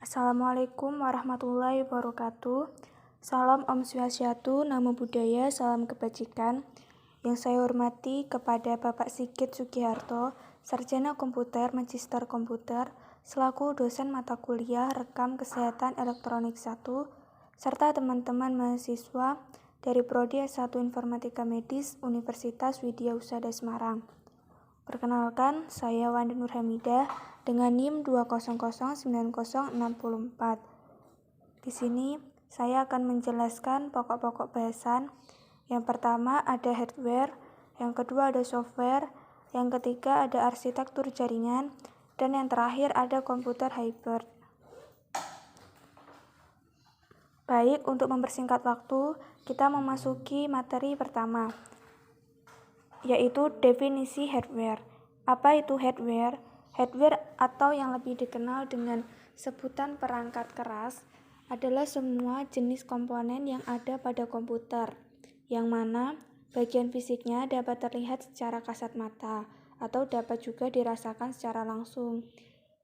Assalamualaikum warahmatullahi wabarakatuh. Salam Om Swastiastu, Namo Buddhaya, salam kebajikan. Yang saya hormati kepada Bapak Sigit Sugiharto, Sarjana Komputer, Magister Komputer, selaku dosen mata kuliah Rekam Kesehatan Elektronik 1, serta teman-teman mahasiswa dari Prodi S1 Informatika Medis Universitas Widya Husada Semarang. Perkenalkan, saya Wandi Nur Hamidah dengan NIM 2009064. Di sini saya akan menjelaskan pokok-pokok bahasan. Yang pertama ada hardware, yang kedua ada software, yang ketiga ada arsitektur jaringan, dan yang terakhir ada komputer hybrid. Baik, untuk mempersingkat waktu, kita memasuki materi pertama, yaitu definisi hardware. Apa itu hardware? Hardware atau yang lebih dikenal dengan sebutan perangkat keras adalah semua jenis komponen yang ada pada komputer, yang mana bagian fisiknya dapat terlihat secara kasat mata atau dapat juga dirasakan secara langsung.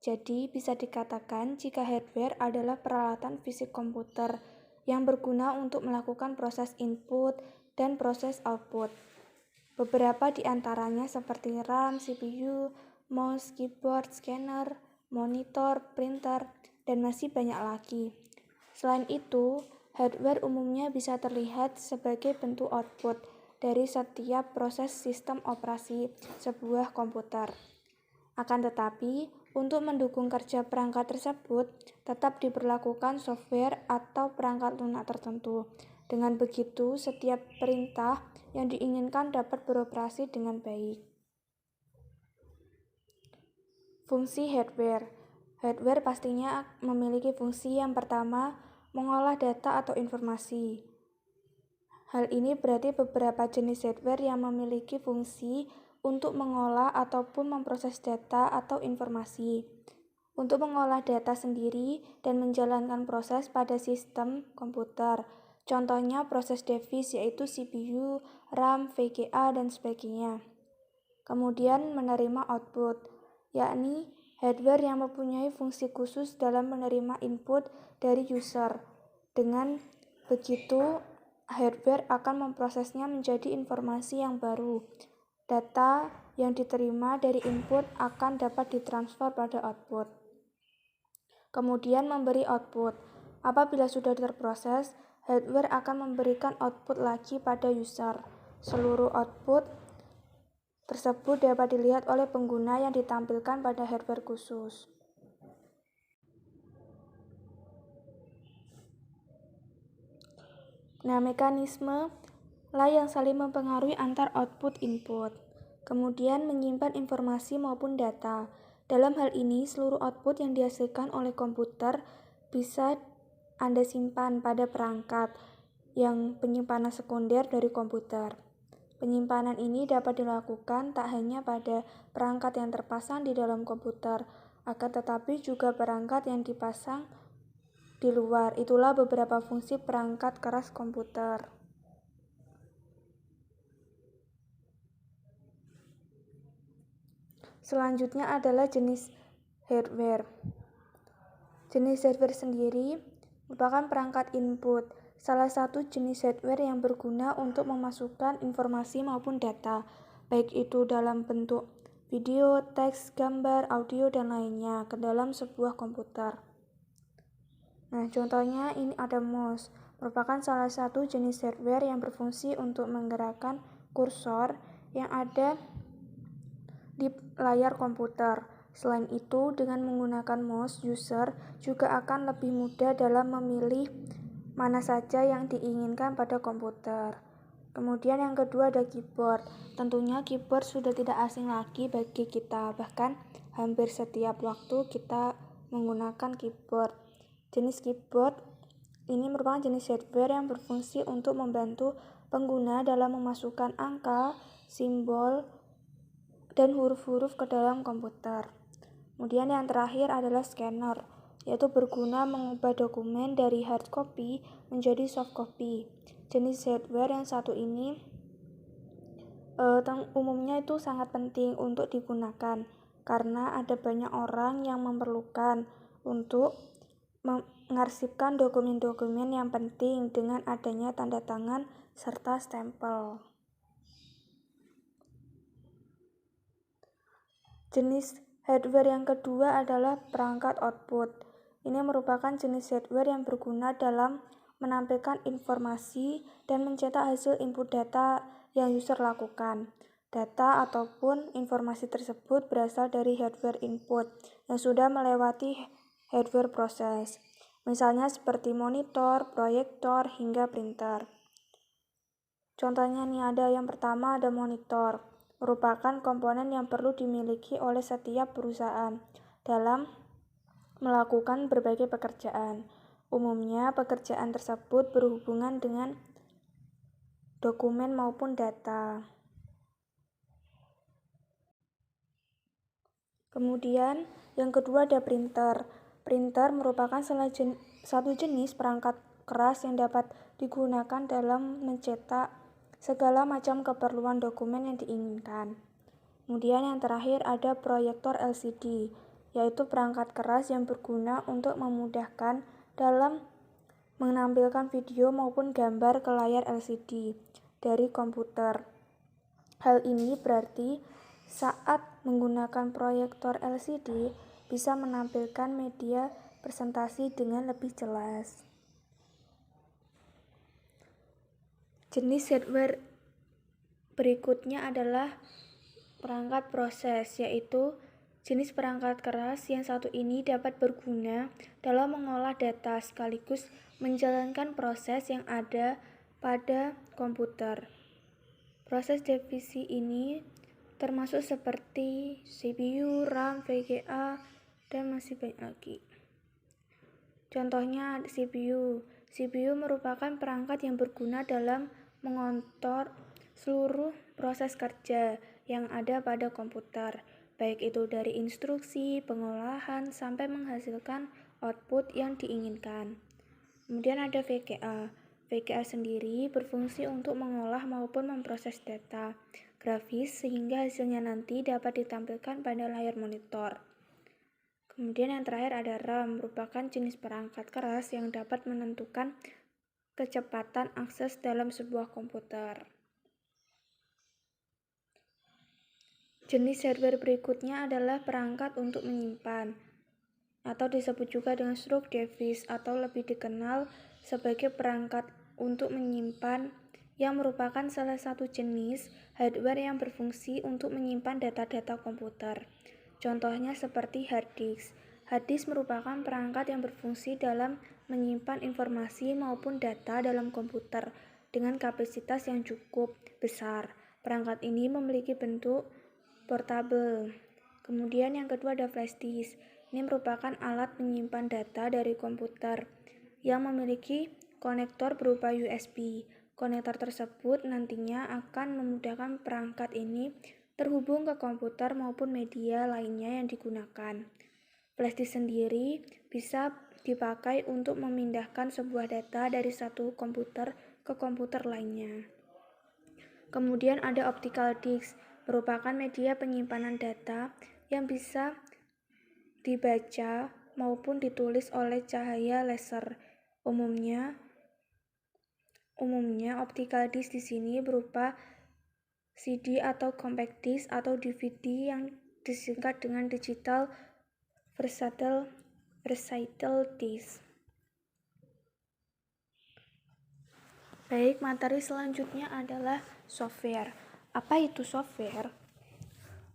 Jadi bisa dikatakan jika hardware adalah peralatan fisik komputer yang berguna untuk melakukan proses input dan proses output. Beberapa di antaranya seperti RAM, CPU, mouse, keyboard, scanner, monitor, printer, dan masih banyak lagi. Selain itu, hardware umumnya bisa terlihat sebagai bentuk output dari setiap proses sistem operasi sebuah komputer. Akan tetapi, untuk mendukung kerja perangkat tersebut, tetap diberlakukan software atau perangkat lunak tertentu. Dengan begitu, setiap perintah yang diinginkan dapat beroperasi dengan baik. Fungsi hardware. Hardware pastinya memiliki fungsi yang pertama, mengolah data atau informasi. Hal ini berarti beberapa jenis hardware yang memiliki fungsi untuk mengolah ataupun memproses data atau informasi. Untuk mengolah data sendiri dan menjalankan proses pada sistem komputer. Contohnya proses device yaitu CPU, RAM, VGA, dan sebagainya. Kemudian menerima output, yakni hardware yang mempunyai fungsi khusus dalam menerima input dari user. Dengan begitu, hardware akan memprosesnya menjadi informasi yang baru. Data yang diterima dari input akan dapat ditransfer pada output. Kemudian memberi output. Apabila sudah terproses, hardware akan memberikan output lagi pada user. Seluruh output tersebut dapat dilihat oleh pengguna yang ditampilkan pada hardware khusus. Nah, mekanisme lah yang saling mempengaruhi antar output input. Kemudian menyimpan informasi maupun data. Dalam hal ini, seluruh output yang dihasilkan oleh komputer bisa Anda simpan pada perangkat yang penyimpanan sekunder dari komputer. Penyimpanan ini dapat dilakukan tak hanya pada perangkat yang terpasang di dalam komputer, akan tetapi juga perangkat yang dipasang di luar. Itulah beberapa fungsi perangkat keras komputer. Selanjutnya adalah jenis hardware. Jenis hardware sendiri merupakan perangkat input, salah satu jenis hardware yang berguna untuk memasukkan informasi maupun data, baik itu dalam bentuk video, teks, gambar, audio, dan lainnya ke dalam sebuah komputer. Nah, contohnya ini ada mouse, merupakan salah satu jenis hardware yang berfungsi untuk menggerakkan kursor yang ada di layar komputer. Selain itu, dengan menggunakan mouse, user juga akan lebih mudah dalam memilih mana saja yang diinginkan pada komputer. Kemudian yang kedua ada keyboard. Tentunya keyboard sudah tidak asing lagi bagi kita, bahkan hampir setiap waktu kita menggunakan keyboard. Jenis keyboard ini merupakan jenis hardware yang berfungsi untuk membantu pengguna dalam memasukkan angka, simbol, dan huruf-huruf ke dalam komputer. Kemudian yang terakhir adalah scanner, yaitu berguna mengubah dokumen dari hard copy menjadi soft copy. Jenis hardware yang satu ini umumnya itu sangat penting untuk digunakan karena ada banyak orang yang memerlukan untuk mengarsipkan dokumen-dokumen yang penting dengan adanya tanda tangan serta stempel. Jenis hardware yang kedua adalah perangkat output. Ini merupakan jenis hardware yang berguna dalam menampilkan informasi dan mencetak hasil input data yang user lakukan. Data ataupun informasi tersebut berasal dari hardware input yang sudah melewati hardware proses. Misalnya seperti monitor, proyektor, hingga printer. Contohnya nih ada yang pertama ada monitor, merupakan komponen yang perlu dimiliki oleh setiap perusahaan dalam melakukan berbagai pekerjaan. Umumnya pekerjaan tersebut berhubungan dengan dokumen maupun data. Kemudian yang kedua ada printer. Printer merupakan satu jenis perangkat keras yang dapat digunakan dalam mencetak segala macam keperluan dokumen yang diinginkan. Kemudian yang terakhir ada proyektor LCD, yaitu perangkat keras yang berguna untuk memudahkan dalam menampilkan video maupun gambar ke layar LCD dari komputer. Hal ini berarti saat menggunakan proyektor LCD bisa menampilkan media presentasi dengan lebih jelas. Jenis hardware berikutnya adalah perangkat proses, yaitu jenis perangkat keras yang satu ini dapat berguna dalam mengolah data sekaligus menjalankan proses yang ada pada komputer. Proses divisi ini termasuk seperti CPU, RAM, VGA, dan masih banyak lagi. Contohnya CPU. CPU merupakan perangkat yang berguna dalam mengontrol seluruh proses kerja yang ada pada komputer, baik itu dari instruksi, pengolahan, sampai menghasilkan output yang diinginkan. Kemudian ada VGA. VGA sendiri berfungsi untuk mengolah maupun memproses data grafis sehingga hasilnya nanti dapat ditampilkan pada layar monitor. Kemudian yang terakhir ada RAM, merupakan jenis perangkat keras yang dapat menentukan kecepatan akses dalam sebuah komputer. Jenis hardware berikutnya adalah perangkat untuk menyimpan, atau disebut juga dengan stroke device atau lebih dikenal sebagai perangkat untuk menyimpan, yang merupakan salah satu jenis hardware yang berfungsi untuk menyimpan data-data komputer. Contohnya seperti hard disk. Hard disk merupakan perangkat yang berfungsi dalam menyimpan informasi maupun data dalam komputer dengan kapasitas yang cukup besar. Perangkat ini memiliki bentuk portable. Kemudian yang kedua ada flash disk. Ini merupakan alat menyimpan data dari komputer yang memiliki konektor berupa USB. Konektor tersebut nantinya akan memudahkan perangkat ini terhubung ke komputer maupun media lainnya yang digunakan. Flash disk sendiri bisa dipakai untuk memindahkan sebuah data dari satu komputer ke komputer lainnya. Kemudian ada optical disk, merupakan media penyimpanan data yang bisa dibaca maupun ditulis oleh cahaya laser. Umumnya optical disk di sini berupa CD atau compact disk atau DVD yang disingkat dengan digital versatile disk. Baik, materi selanjutnya adalah software. Apa itu software?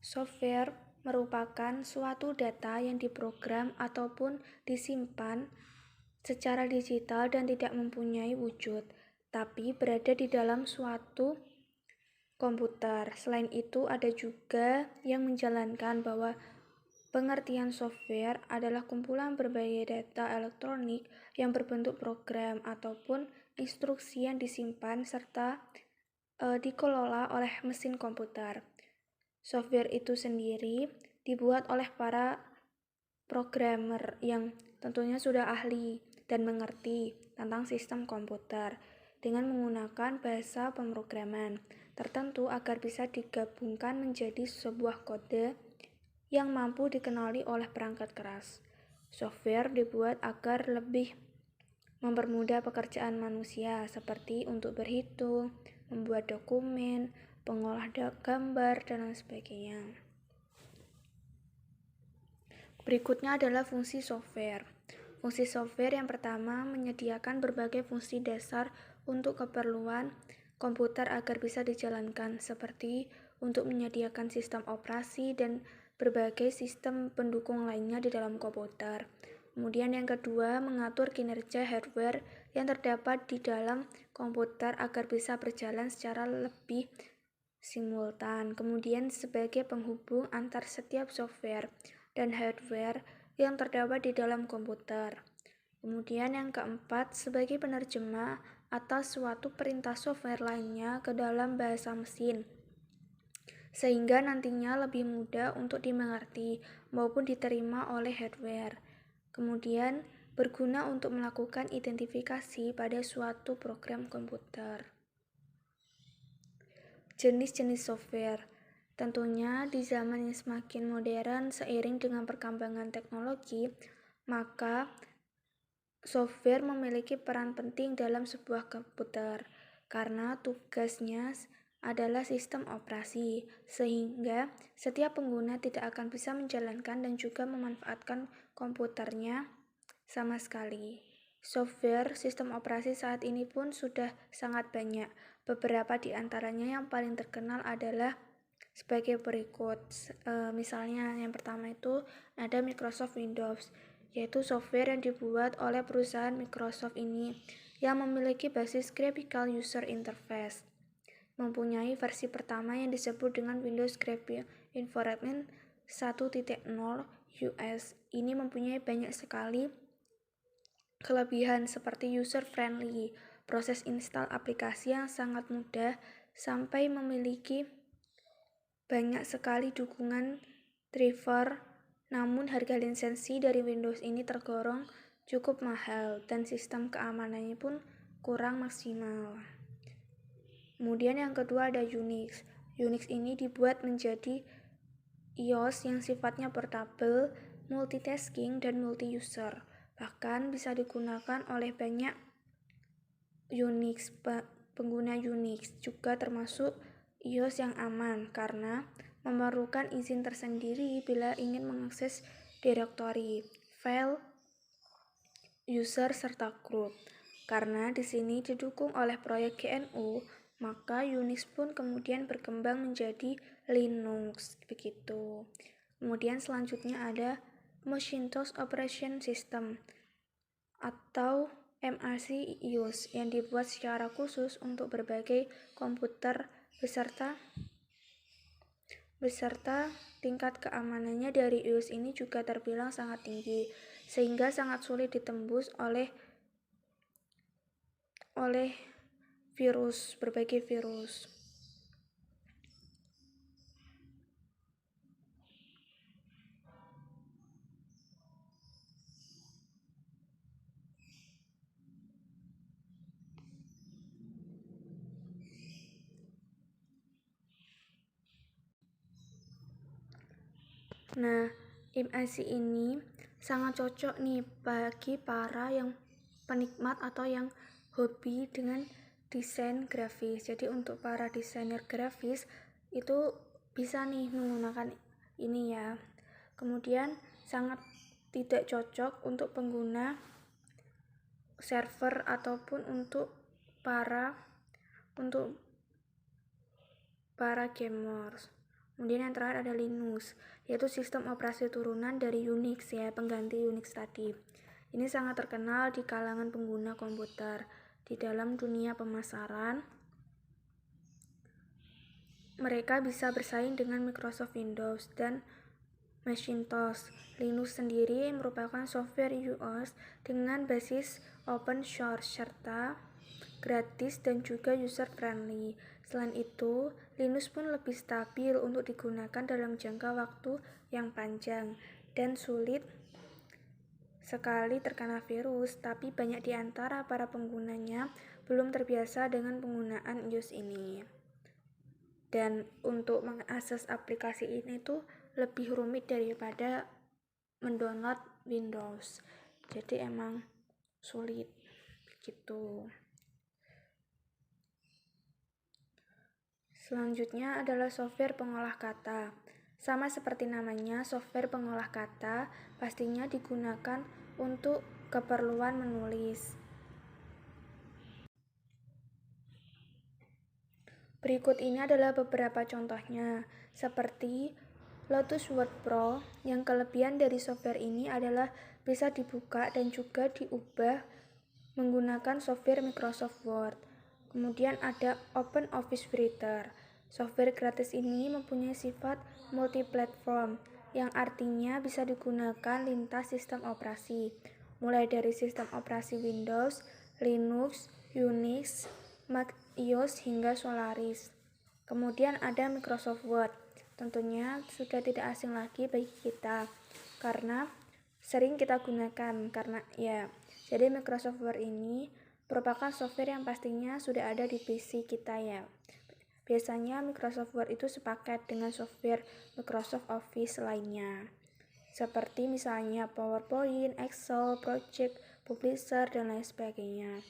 Software merupakan suatu data yang diprogram ataupun disimpan secara digital dan tidak mempunyai wujud, tapi berada di dalam suatu komputer. Selain itu, ada juga yang menjalankan bahwa pengertian software adalah kumpulan berbagai data elektronik yang berbentuk program ataupun instruksi yang disimpan serta dikelola oleh mesin komputer. Software itu sendiri dibuat oleh para programmer yang tentunya sudah ahli dan mengerti tentang sistem komputer dengan menggunakan bahasa pemrograman tertentu agar bisa digabungkan menjadi sebuah kode yang mampu dikenali oleh perangkat keras. Software dibuat agar lebih mempermudah pekerjaan manusia, seperti untuk berhitung, membuat dokumen, pengolah gambar, dan lain sebagainya. Berikutnya adalah fungsi software. Fungsi software yang pertama menyediakan berbagai fungsi dasar untuk keperluan komputer agar bisa dijalankan, seperti untuk menyediakan sistem operasi dan berbagai sistem pendukung lainnya di dalam komputer. Kemudian yang kedua, mengatur kinerja hardware yang terdapat di dalam komputer agar bisa berjalan secara lebih simultan. Kemudian sebagai penghubung antar setiap software dan hardware yang terdapat di dalam komputer. Kemudian yang keempat, sebagai penerjemah atas suatu perintah software lainnya ke dalam bahasa mesin, sehingga nantinya lebih mudah untuk dimengerti maupun diterima oleh hardware. Kemudian berguna untuk melakukan identifikasi pada suatu program komputer. Jenis-jenis software. Tentunya di zaman yang semakin modern seiring dengan perkembangan teknologi, maka software memiliki peran penting dalam sebuah komputer karena tugasnya adalah sistem operasi, sehingga setiap pengguna tidak akan bisa menjalankan dan juga memanfaatkan komputernya sama sekali. Software sistem operasi saat ini pun sudah sangat banyak. Beberapa di antaranya yang paling terkenal adalah sebagai berikut. Misalnya yang pertama itu ada Microsoft Windows, yaitu software yang dibuat oleh perusahaan Microsoft ini yang memiliki basis Graphical User Interface. Mempunyai versi pertama yang disebut dengan Windows Graphical Environment 1.0 US. Ini mempunyai banyak sekali kelebihan seperti user-friendly, proses install aplikasi yang sangat mudah, sampai memiliki banyak sekali dukungan driver. Namun harga lisensi dari Windows ini tergolong cukup mahal dan sistem keamanannya pun kurang maksimal. Kemudian yang kedua ada Unix. Unix ini dibuat menjadi OS yang sifatnya portable, multitasking, dan multi-user. Bahkan bisa digunakan oleh banyak pengguna Unix, juga termasuk OS yang aman karena memerlukan izin tersendiri bila ingin mengakses direktori, file, user, serta grup. Karena di sini didukung oleh proyek GNU, maka Unix pun kemudian berkembang menjadi Linux, begitu. Kemudian selanjutnya ada Macintosh Operation System atau MRC IOS yang dibuat secara khusus untuk berbagai komputer beserta tingkat keamanannya dari IOS ini juga terbilang sangat tinggi, sehingga sangat sulit ditembus oleh berbagai virus. Nah, MIC ini sangat cocok nih bagi para yang penikmat atau yang hobi dengan desain grafis. Jadi untuk para desainer grafis itu bisa nih menggunakan ini ya. Kemudian sangat tidak cocok untuk pengguna server ataupun untuk para gamers. Kemudian yang terakhir ada Linux, yaitu sistem operasi turunan dari Unix ya, pengganti Unix tadi. Ini sangat terkenal di kalangan pengguna komputer. Di dalam dunia pemasaran, mereka bisa bersaing dengan Microsoft Windows dan Macintosh. Linux sendiri merupakan software OS dengan basis open source serta gratis dan juga user friendly. Selain itu, Linux pun lebih stabil untuk digunakan dalam jangka waktu yang panjang dan sulit sekali terkena virus, tapi banyak di antara para penggunanya belum terbiasa dengan penggunaan iOS ini. Dan untuk mengakses aplikasi ini tuh lebih rumit daripada mendownload Windows. Jadi emang sulit begitu. Selanjutnya adalah software pengolah kata. Sama seperti namanya, software pengolah kata pastinya digunakan untuk keperluan menulis. Berikut ini adalah beberapa contohnya, seperti Lotus Word Pro, yang kelebihan dari software ini adalah bisa dibuka dan juga diubah menggunakan software Microsoft Word. Kemudian ada Open Office Writer. Software gratis ini mempunyai sifat multi-platform, yang artinya bisa digunakan lintas sistem operasi, mulai dari sistem operasi Windows, Linux, Unix, Mac OS hingga Solaris. Kemudian ada Microsoft Word. Tentunya sudah tidak asing lagi bagi kita karena sering kita gunakan jadi Microsoft Word ini merupakan software yang pastinya sudah ada di PC kita ya. Biasanya Microsoft Word itu sepaket dengan software Microsoft Office lainnya, seperti misalnya PowerPoint, Excel, Project, Publisher, dan lain sebagainya.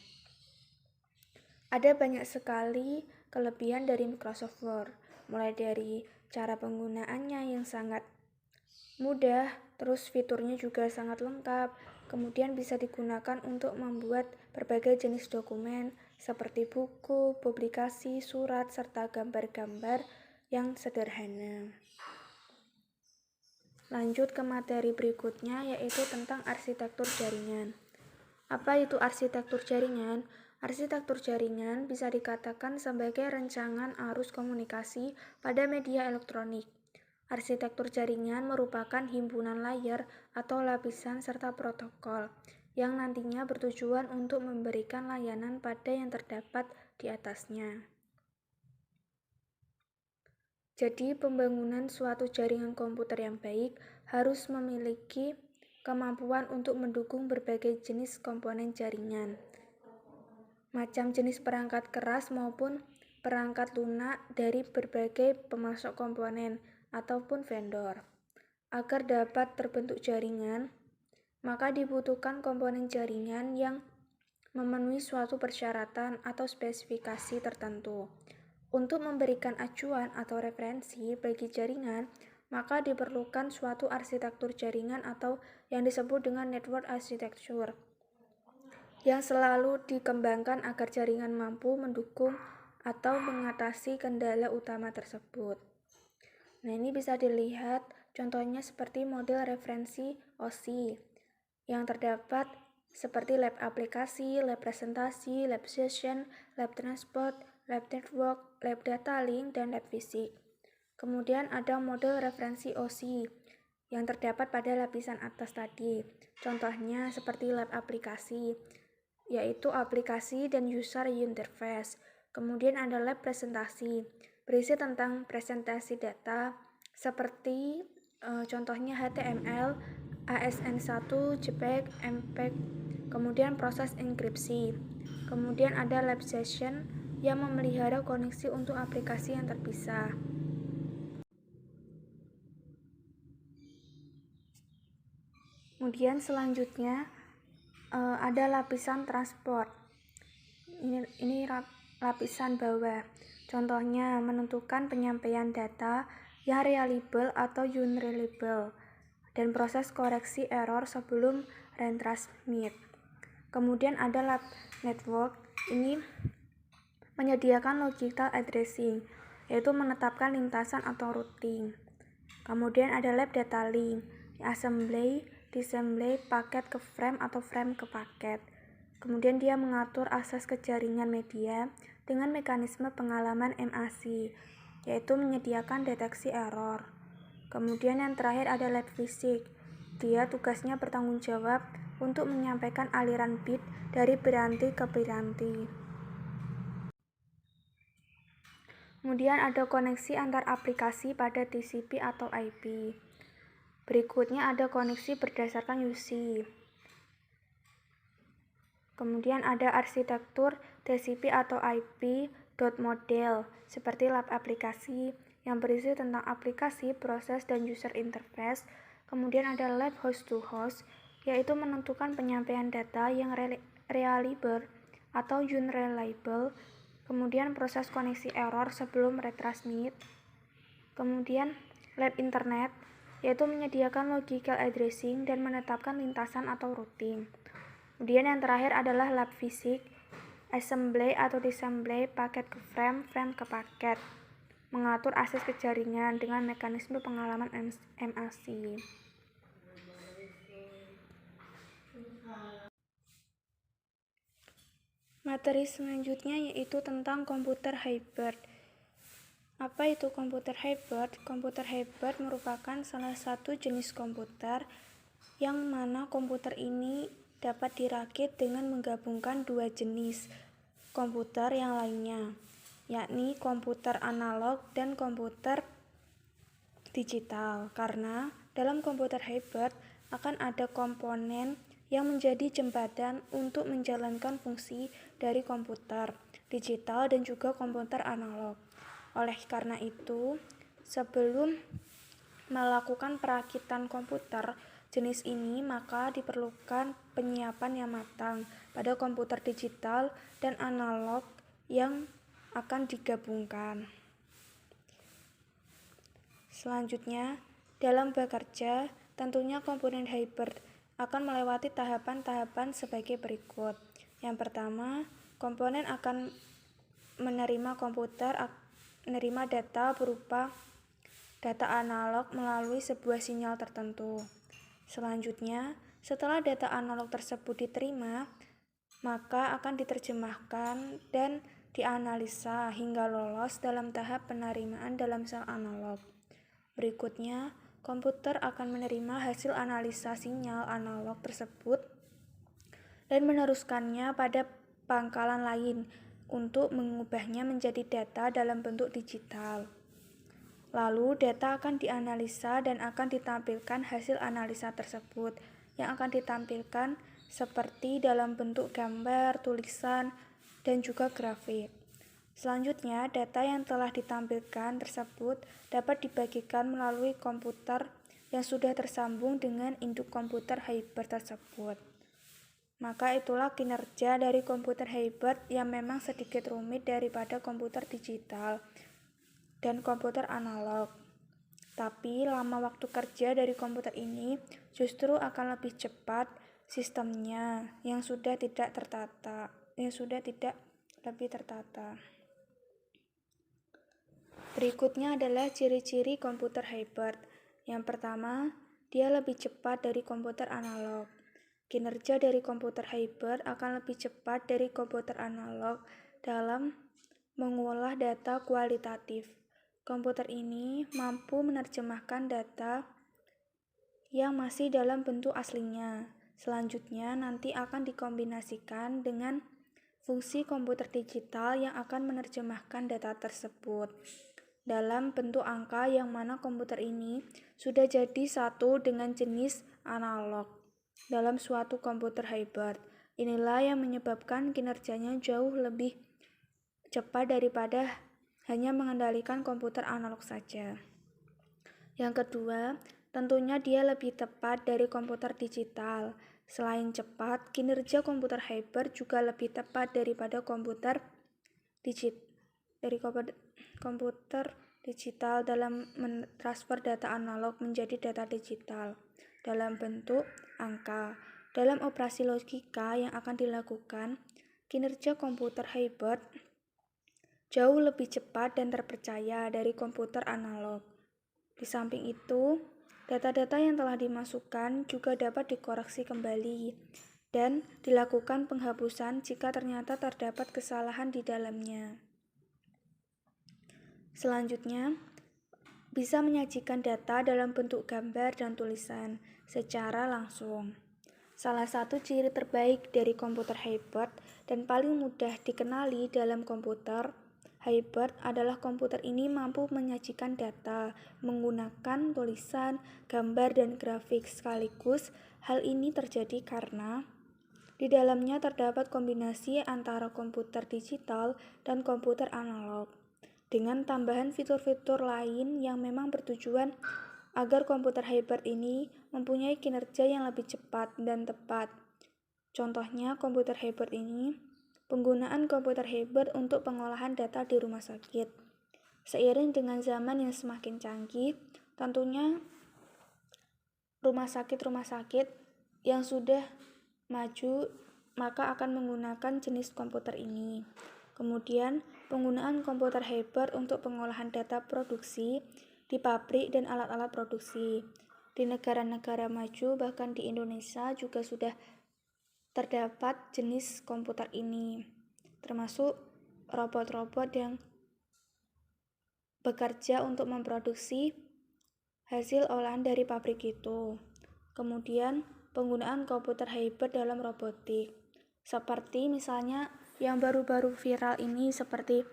Ada banyak sekali kelebihan dari Microsoft Word, mulai dari cara penggunaannya yang sangat mudah, terus fiturnya juga sangat lengkap, kemudian bisa digunakan untuk membuat berbagai jenis dokumen seperti buku, publikasi, surat, serta gambar-gambar yang sederhana. Lanjut ke materi berikutnya, yaitu tentang arsitektur jaringan. Apa itu arsitektur jaringan? Arsitektur jaringan bisa dikatakan sebagai rancangan arus komunikasi pada media elektronik. Arsitektur jaringan merupakan himpunan layer atau lapisan serta protokol yang nantinya bertujuan untuk memberikan layanan pada yang terdapat di atasnya. Jadi, pembangunan suatu jaringan komputer yang baik harus memiliki kemampuan untuk mendukung berbagai jenis komponen jaringan, macam jenis perangkat keras maupun perangkat lunak dari berbagai pemasok komponen ataupun vendor. Agar dapat terbentuk jaringan, maka dibutuhkan komponen jaringan yang memenuhi suatu persyaratan atau spesifikasi tertentu. Untuk memberikan acuan atau referensi bagi jaringan, maka diperlukan suatu arsitektur jaringan atau yang disebut dengan network architecture, yang selalu dikembangkan agar jaringan mampu mendukung atau mengatasi kendala utama tersebut. Nah, ini bisa dilihat contohnya seperti model referensi OSI yang terdapat seperti lab aplikasi, lab presentasi, lab session, lab transport, lab network, lab data link, dan lab fisik. Kemudian ada model referensi OSI yang terdapat pada lapisan atas tadi. Contohnya seperti lab aplikasi, yaitu aplikasi dan user interface. Kemudian ada lab presentasi, berisi tentang presentasi data seperti contohnya HTML, ASN1, JPEG, MPEG, kemudian proses enkripsi. Kemudian ada lab session yang memelihara koneksi untuk aplikasi yang terpisah. Kemudian selanjutnya ada lapisan transport. Ini lapisan bawah. Contohnya menentukan penyampaian data yang reliable atau unreliable dan proses koreksi error sebelum retransmit. Kemudian ada lab network. Ini menyediakan logical addressing, yaitu menetapkan lintasan atau routing. Kemudian ada lab data link, assembly, disassembly paket ke frame atau frame ke paket. Kemudian dia mengatur akses ke jaringan media dengan mekanisme pengalaman MAC, yaitu menyediakan deteksi error. Kemudian yang terakhir ada lab fisik. Dia tugasnya bertanggung jawab untuk menyampaikan aliran bit dari piranti ke piranti. Kemudian ada koneksi antar aplikasi pada TCP atau IP. Berikutnya ada koneksi berdasarkan UC. Kemudian ada arsitektur TCP atau IP dot model seperti lab aplikasi yang berisi tentang aplikasi, proses, dan user interface. Kemudian ada lab host to host yaitu menentukan penyampaian data yang reliable atau unreliable, kemudian proses koneksi error sebelum retransmit, kemudian LED internet, yaitu menyediakan logical addressing dan menetapkan lintasan atau routing. Kemudian yang terakhir adalah lab fisik, assembly atau disassembly paket ke frame, frame ke paket, mengatur akses ke jaringan dengan mekanisme pengalaman MAC. Materi selanjutnya yaitu tentang komputer hybrid. Apa itu komputer hybrid? Komputer hybrid merupakan salah satu jenis komputer yang mana komputer ini dapat dirakit dengan menggabungkan dua jenis komputer yang lainnya, yakni komputer analog dan komputer digital. Karena dalam komputer hybrid akan ada komponen yang menjadi jembatan untuk menjalankan fungsi dari komputer digital dan juga komputer analog. Oleh karena itu, sebelum melakukan perakitan komputer jenis ini, maka diperlukan penyiapan yang matang pada komputer digital dan analog yang akan digabungkan. Selanjutnya, dalam bekerja, tentunya komponen hybrid akan melewati tahapan-tahapan sebagai berikut. Yang pertama, komponen akan menerima data berupa data analog melalui sebuah sinyal tertentu. Selanjutnya, setelah data analog tersebut diterima, maka akan diterjemahkan dan dianalisa hingga lolos dalam tahap penerimaan dalam sel analog. Berikutnya, komputer akan menerima hasil analisa sinyal analog tersebut dan meneruskannya pada pangkalan lain untuk mengubahnya menjadi data dalam bentuk digital. Lalu, data akan dianalisa dan akan ditampilkan hasil analisa tersebut yang akan ditampilkan seperti dalam bentuk gambar, tulisan, dan juga grafik. Selanjutnya, data yang telah ditampilkan tersebut dapat dibagikan melalui komputer yang sudah tersambung dengan induk komputer hybrid tersebut. Maka itulah kinerja dari komputer hybrid yang memang sedikit rumit daripada komputer digital dan komputer analog. Tapi lama waktu kerja dari komputer ini justru akan lebih cepat sistemnya yang sudah tidak lebih tertata. Berikutnya adalah ciri-ciri komputer hybrid. Yang pertama, dia lebih cepat dari komputer analog. Kinerja dari komputer hybrid akan lebih cepat dari komputer analog dalam mengolah data kualitatif. Komputer ini mampu menerjemahkan data yang masih dalam bentuk aslinya. Selanjutnya nanti akan dikombinasikan dengan fungsi komputer digital yang akan menerjemahkan data tersebut dalam bentuk angka yang mana komputer ini sudah jadi satu dengan jenis analog dalam suatu komputer hybrid. Inilah yang menyebabkan kinerjanya jauh lebih cepat daripada hanya mengendalikan komputer analog saja. Yang kedua, tentunya dia lebih tepat dari komputer digital. Selain cepat, kinerja komputer hybrid juga lebih tepat daripada komputer digital dalam mentransfer data analog menjadi data digital dalam bentuk angka. Dalam operasi logika yang akan dilakukan, kinerja komputer hybrid jauh lebih cepat dan terpercaya dari komputer analog. Di samping itu, data-data yang telah dimasukkan juga dapat dikoreksi kembali dan dilakukan penghapusan jika ternyata terdapat kesalahan di dalamnya. Selanjutnya, bisa menyajikan data dalam bentuk gambar dan tulisan secara langsung. Salah satu ciri terbaik dari komputer hybrid dan paling mudah dikenali dalam komputer hybrid adalah komputer ini mampu menyajikan data menggunakan tulisan, gambar, dan grafik sekaligus. Hal ini terjadi karena di dalamnya terdapat kombinasi antara komputer digital dan komputer analog, dengan tambahan fitur-fitur lain yang memang bertujuan agar komputer hybrid ini mempunyai kinerja yang lebih cepat dan tepat. Contohnya komputer hybrid ini, penggunaan komputer hybrid untuk pengolahan data di rumah sakit. Seiring dengan zaman yang semakin canggih, tentunya rumah sakit yang sudah maju maka akan menggunakan jenis komputer ini. Kemudian, penggunaan komputer hybrid untuk pengolahan data produksi di pabrik dan alat-alat produksi. Di negara-negara maju, bahkan di Indonesia juga sudah terdapat jenis komputer ini, termasuk robot-robot yang bekerja untuk memproduksi hasil olahan dari pabrik itu. Kemudian, penggunaan komputer hybrid dalam robotik. Seperti misalnya yang baru-baru viral ini seperti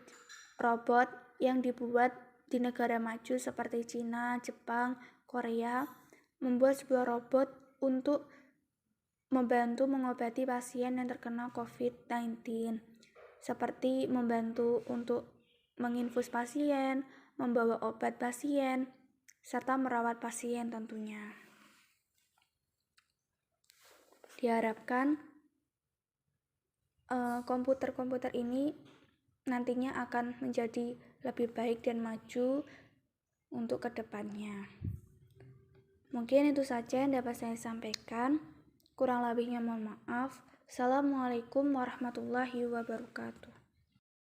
robot yang dibuat di negara maju seperti Cina, Jepang, Korea, membuat sebuah robot untuk membantu mengobati pasien yang terkena COVID-19. Seperti membantu untuk menginfus pasien, membawa obat pasien, serta merawat pasien tentunya. Diharapkan komputer-komputer ini nantinya akan menjadi lebih baik dan maju untuk kedepannya. Mungkin itu saja yang dapat saya sampaikan. Kurang lebihnya mohon maaf. Assalamualaikum warahmatullahi wabarakatuh.